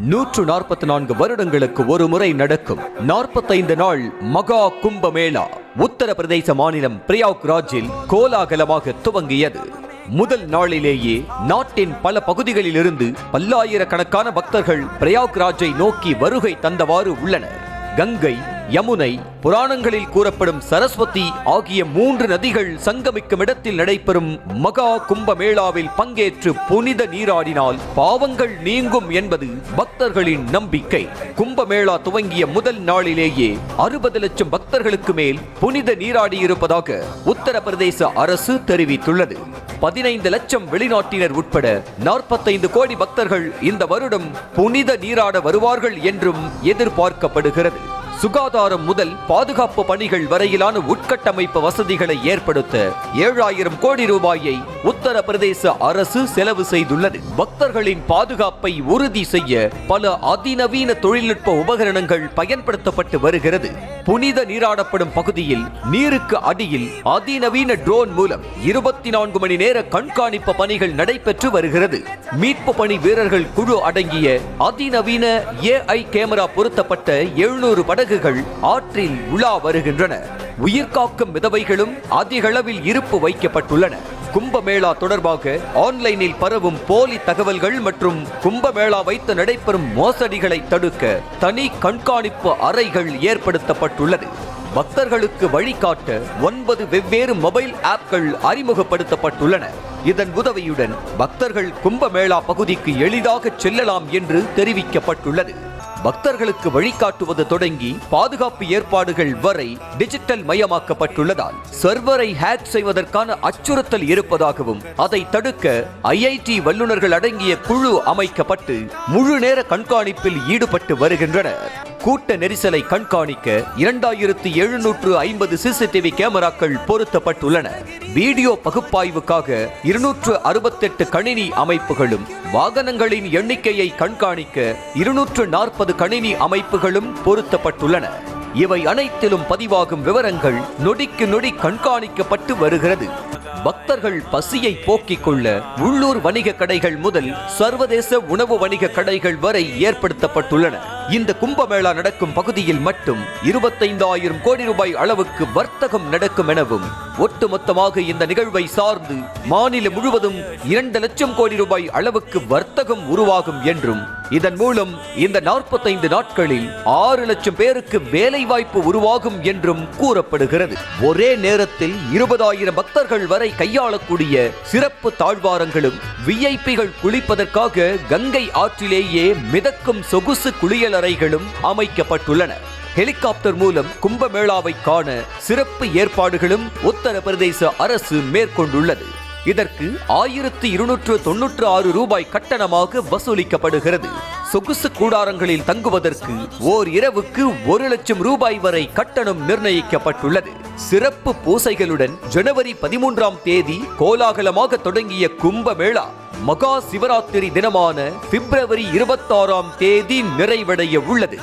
144 வருடங்களுக்கு ஒரு முறை நடக்கும் 45 நாள் மகா கும்பமேளா உத்தரப்பிரதேச மாநிலம் பிரயாக்ராஜில் கோலாகலமாக துவங்கியது. முதல் நாளிலேயே நாட்டின் பல பகுதிகளிலிருந்து பல்லாயிரக்கணக்கான பக்தர்கள் பிரயாக்ராஜை நோக்கி வருகை தந்தவாறு உள்ளனர். கங்கை, யமுனை, புராணங்களில் கூறப்படும் சரஸ்வதி ஆகிய 3 நதிகள் சங்கமிக்கும் இடத்தில் நடைபெறும் மகா கும்பமேளாவில் பங்கேற்று புனித நீராடினால் பாவங்கள் நீங்கும் என்பது பக்தர்களின் நம்பிக்கை. கும்பமேளா துவங்கிய முதல் நாளிலேயே 60 லட்சம் பக்தர்களுக்கு மேல் புனித நீராடி இருப்பதாக உத்தரப்பிரதேச அரசு தெரிவித்துள்ளது. 15 லட்சம் வெளிநாட்டினர் உட்பட 45 கோடி பக்தர்கள் இந்த வருடம் புனித நீராட வருவார்கள் என்றும் எதிர்பார்க்கப்படுகிறது. சுகாதாரம் முதல் பாதுகாப்பு பணிகள் வரையிலான உட்கட்டமைப்பு வசதிகளை ஏற்படுத்த 7000 கோடி ரூபாயை உத்தரப்பிரதேச அரசு செலவு செய்துள்ளது. பக்தர்களின் பாதுகாப்பை உறுதி செய்ய பல அதிநவீன தொழில்நுட்ப உபகரணங்கள் பயன்படுத்தப்பட்டு வருகிறது. புனித நீராடப்படும் பகுதியில் நீருக்கு அடியில் அதிநவீன ட்ரோன் மூலம் 24 மணி நேர கண்காணிப்பு பணிகள் நடைபெற்று வருகிறது. மீட்பு பணி வீரர்கள் குழு அடங்கிய அதிநவீன AI கேமரா பொருத்தப்பட்ட 700 படகுகள் ஆற்றில் உலா வருகின்றன. உயிர்காக்கும் மிதவைகளும் அதிக அளவில் இருப்பு வைக்கப்பட்டுள்ளன. கும்பமேளா தொடர்பாக ஆன்லைனில் பரவும் போலி தகவல்கள் மற்றும் கும்பமேளா வைத்து நடைபெறும் மோசடிகளை தடுக்க தனி கண்காணிப்பு அறைகள் ஏற்படுத்தப்பட்டுள்ளது. பக்தர்களுக்கு வழிகாட்ட 9 வெவ்வேறு மொபைல் ஆப்கள் அறிமுகப்படுத்தப்பட்டுள்ளன. இதன் உதவியுடன் பக்தர்கள் கும்பமேளா பகுதிக்கு எளிதாக செல்லலாம் என்று தெரிவிக்கப்பட்டுள்ளது. பக்தர்களுக்கு வழிகாட்டுவது தொடங்கி பாதுகாப்பு ஏற்பாடுகள் வரை டிஜிட்டல் மயமாக்கப்பட்டுள்ளதால் சர்வரை ஹேக் செய்வதற்கான அச்சுறுத்தல் இருப்பதாகவும் அதை தடுக்க IIT வல்லுநர்கள் அடங்கிய குழு அமைக்கப்பட்டு முழு நேர கண்காணிப்பில் ஈடுபட்டு வருகின்றனர். கூட்ட நெரிசலை கண்காணிக்க 2750 CCTV கேமராக்கள் பொருத்தப்பட்டுள்ளன. வீடியோ பகுப்பாய்வுக்காக 268 கணினி அமைப்புகளும் வாகனங்களின் எண்ணிக்கையை கண்காணிக்க 240 கணினி அமைப்புகளும் பொருத்தப்பட்டுள்ளன. இவை அனைத்திலும் பதிவாகும் விவரங்கள் நொடிக்கு நொடி கண்காணிக்கப்பட்டு வருகிறது. பக்தர்கள் பசியை போக்கிக் கொள்ள உள்ளூர் வணிக கடைகள் முதல் சர்வதேச உணவு வணிக கடைகள் வரை ஏற்படுத்தப்பட்டுள்ளன. இந்த கும்பமேளா நடக்கும் பகுதியில் மட்டும் 25,000 கோடி ரூபாய் அளவுக்கு வர்த்தகம் நடக்கும் எனவும் ஒட்டுமொத்தமாக இந்த நிகழ்வை சார்ந்து மாநிலம் முழுவதும் 2 லட்சம் கோடி ரூபாய் அளவுக்கு வர்த்தகம் உருவாகும் என்றும் இதன் மூலம் இந்த 45 நாட்களில் 6 லட்சம் பேருக்கு வேலை வாய்ப்பு உருவாகும் என்றும் கூறப்படுகிறது. ஒரே நேரத்தில் 20,000 பக்தர்கள் வரை கையாளக்கூடிய சிறப்பு தாழ்வாரங்களும் VIPகள் குளிப்பதற்காக கங்கை ஆற்றிலேயே மிதக்கும் சொகுசு குளியலறைகளும் அமைக்கப்பட்டுள்ளன. ஹெலிகாப்டர் மூலம் கும்பமேளாவை காண சிறப்பு ஏற்பாடுகளும் உத்தரப்பிரதேச அரசு மேற்கொண்டுள்ளது. இதற்கு 1296 ரூபாய் கட்டணமாக வசூலிக்கப்படுகிறது. சொகுசு கூடாரங்களில் தங்குவதற்கு ஓர் இரவுக்கு 1 லட்சம் ரூபாய் வரை கட்டணம் நிர்ணயிக்கப்பட்டுள்ளது. சிறப்பு பூசைகளுடன் ஜனவரி 13ஆம் தேதி கோலாகலமாக தொடங்கிய கும்பமேளா மகா சிவராத்திரி தினமான பிப்ரவரி 26ஆம் தேதி நிறைவடைய உள்ளது.